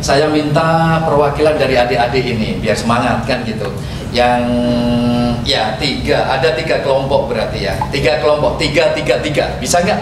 Saya minta perwakilan dari adik-adik ini biar semangat kan gitu. Yang ya ada tiga kelompok berarti ya. Tiga kelompok, tiga. Bisa nggak?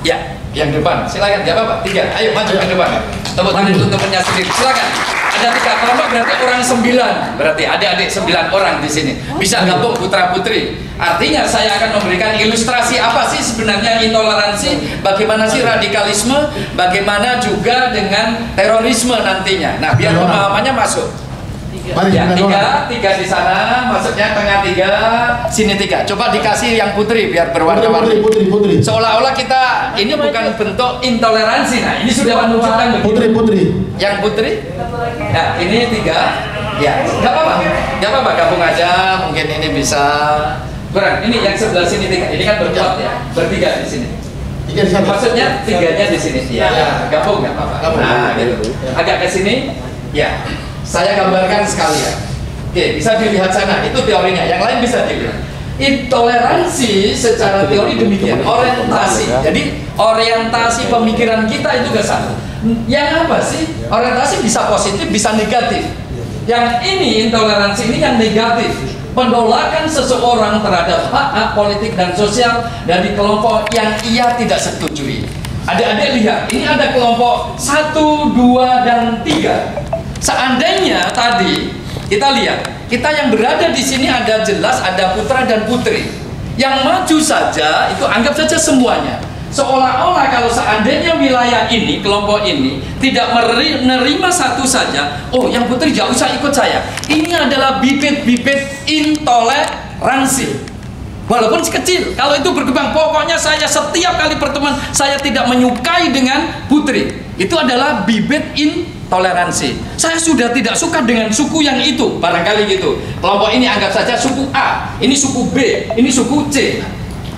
Ya, yang depan. Silakan. Nggak apa-apa. Tiga. Ayo maju ke depan. Tepuk tangan untuk temannya sendiri. Silakan. Ada tiga kelompok berarti orang 9. Berarti adik-adik 9 orang di sini. Bisa gabung putra putri. Artinya saya akan memberikan ilustrasi apa sih sebenarnya intoleransi, bagaimana sih radikalisme, bagaimana juga dengan terorisme nantinya. Nah, biar pemahamannya masuk. Ya, tiga di sana, maksudnya tengah 3, sini 3. Coba dikasih yang putri biar berwarna-warni. Putri. Seolah-olah kita ini bukan bentuk intoleransi. Nah, ini sudah menunjukkan Putri. Yang putri. Nah, ini 3. Ya, nggak apa-apa, gabung aja. Mungkin ini bisa. Kurang. Ini yang sebelah sini 3. Ini kan berempat ya, bertiga di sini. Maksudnya 3-nya di sini. Ya, gabung nggak apa-apa. Nah, gitu. Agak ke sini. Ya. Saya gambarkan sekalian. Oke, bisa dilihat sana. Itu teorinya. Yang lain bisa dilihat. Intoleransi secara teori demikian. Orientasi. Jadi orientasi pemikiran kita itu ke sana. Yang apa sih? Orientasi bisa positif, bisa negatif. Yang ini intoleransi ini yang negatif. Penolakan seseorang terhadap hak politik dan sosial dari kelompok yang ia tidak setujui. Adik-adik lihat, ini ada kelompok 1, 2, dan 3. Seandainya tadi kita lihat, kita yang berada di sini ada jelas ada putra dan putri. Yang maju saja itu anggap saja semuanya. Seolah-olah kalau seandainya wilayah ini, kelompok ini tidak menerima satu saja, oh yang putri gak usah ikut saya. Ini adalah bibit-bibit intoleransi. Walaupun kecil, kalau itu berkembang, pokoknya saya setiap kali pertemuan saya tidak menyukai dengan putri. Itu adalah bibit intoleransi. Saya sudah tidak suka dengan suku yang itu, barangkali gitu. Kelompok ini anggap saja suku A, ini suku B, ini suku C.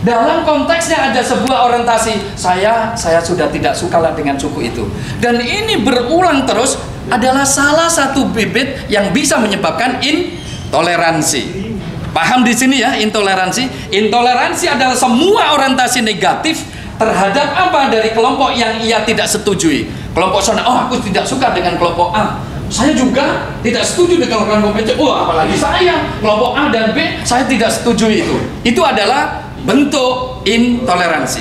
Dalam konteksnya ada sebuah orientasi, saya sudah tidak sukalah dengan suku itu. Dan ini berulang terus adalah salah satu bibit yang bisa menyebabkan intoleransi. Paham di sini ya, intoleransi? Intoleransi adalah semua orientasi negatif terhadap apa dari kelompok yang ia tidak setujui. Kelompok sana, oh aku tidak suka dengan kelompok A. Saya juga tidak setuju dengan kelompok B. Oh apalagi saya, kelompok A dan B, saya tidak setuju itu. Itu adalah bentuk intoleransi.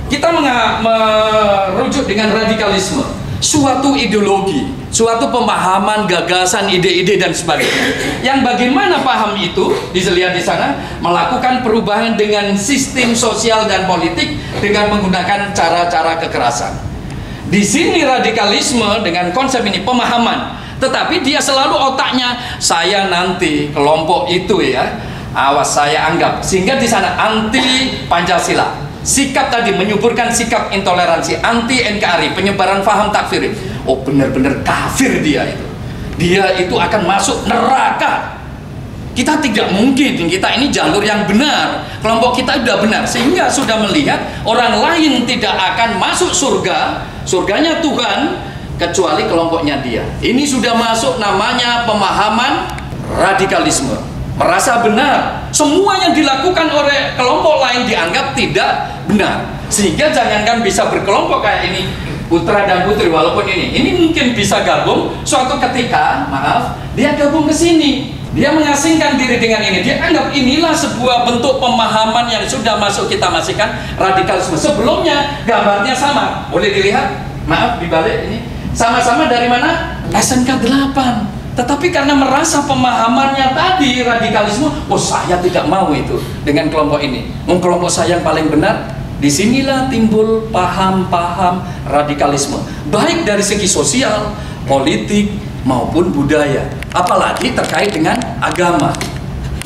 Kita merujuk dengan radikalisme, suatu ideologi, suatu pemahaman, gagasan, ide-ide dan sebagainya. Yang bagaimana paham itu dilihat di sana melakukan perubahan dengan sistem sosial dan politik dengan menggunakan cara-cara kekerasan. Di sini radikalisme dengan konsep ini pemahaman, tetapi dia selalu otaknya saya nanti kelompok itu ya, awas saya anggap, sehingga di sana anti Pancasila. Sikap tadi menyuburkan sikap intoleransi, anti NKRI, penyebaran paham takfir. Oh benar-benar kafir dia itu. Dia itu akan masuk neraka. Kita tidak mungkin, kita ini jalur yang benar. Kelompok kita sudah benar, sehingga sudah melihat orang lain tidak akan masuk surga, surganya Tuhan, kecuali kelompoknya dia. Ini sudah masuk namanya pemahaman radikalisme. Merasa benar, semua yang dilakukan oleh kelompok lain dianggap tidak benar. Sehingga jangankan bisa berkelompok kayak ini, putra dan putri, walaupun ini mungkin bisa gabung suatu ketika, maaf, dia gabung ke sini. Dia mengasingkan diri dengan ini. Dia anggap inilah sebuah bentuk pemahaman yang sudah masuk kita masukkan radikalisme. Sebelumnya gambarnya sama. Boleh dilihat? Maaf dibalik ini. Sama-sama dari mana? SMK 8. Tetapi karena merasa pemahamannya tadi radikalisme, oh saya tidak mau itu dengan kelompok ini. Kelompok saya yang paling benar. Disinilah timbul paham-paham radikalisme. Baik dari segi sosial, politik, maupun budaya, apalagi terkait dengan agama.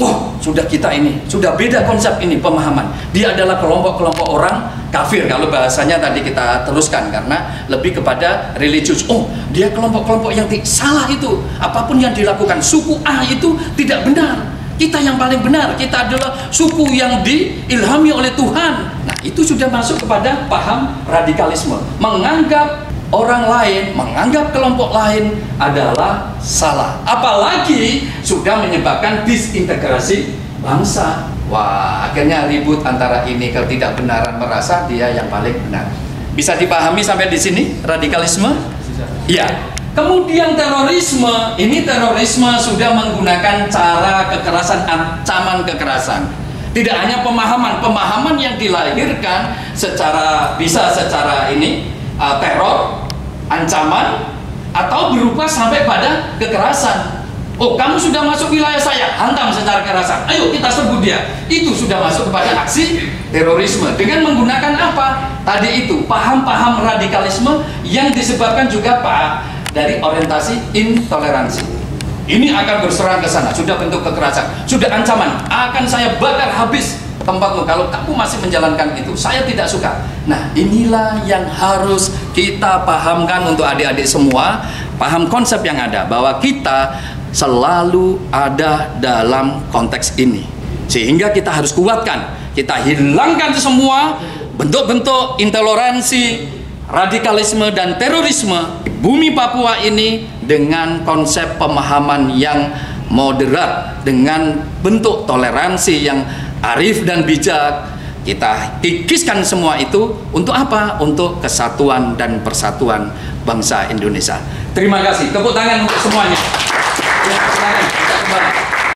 Wah, sudah kita ini, sudah beda konsep ini pemahaman. Dia adalah kelompok-kelompok orang kafir, kalau bahasanya tadi kita teruskan, karena lebih kepada religius. Oh, dia kelompok-kelompok yang salah itu. Apapun yang dilakukan suku A itu tidak benar. Kita yang paling benar, kita adalah suku yang diilhami oleh Tuhan. Nah, itu sudah masuk kepada paham radikalisme. Menganggap orang lain, menganggap kelompok lain adalah salah. Apalagi sudah menyebabkan disintegrasi bangsa. Wah, akhirnya ribut antara ini ketidakbenaran, merasa dia yang paling benar. Bisa dipahami sampai di sini radikalisme? Iya. Kemudian terorisme, ini terorisme sudah menggunakan cara kekerasan, ancaman kekerasan. Tidak hanya pemahaman yang dilahirkan bisa secara teror, ancaman, atau berupa sampai pada kekerasan. Oh, kamu sudah masuk wilayah saya, hantam secara kekerasan. Ayo kita serbu dia. Itu sudah masuk kepada aksi terorisme. Dengan menggunakan apa? Tadi itu paham-paham radikalisme yang disebabkan juga dari orientasi intoleransi. Ini akan berserang ke sana, sudah bentuk kekerasan, sudah ancaman, akan saya bakar habis tempatmu kalau kamu masih menjalankan itu, saya tidak suka. Nah, inilah yang harus kita pahamkan untuk adik-adik semua, paham konsep yang ada, bahwa kita selalu ada dalam konteks ini. Sehingga kita harus kuatkan, kita hilangkan semua bentuk-bentuk intoleransi, radikalisme dan terorisme bumi Papua ini dengan konsep pemahaman yang moderat, dengan bentuk toleransi yang arif dan bijak. Kita kikiskan semua itu untuk apa? Untuk kesatuan dan persatuan bangsa Indonesia. Terima kasih. Tepuk tangan untuk semuanya. Ya, silakan.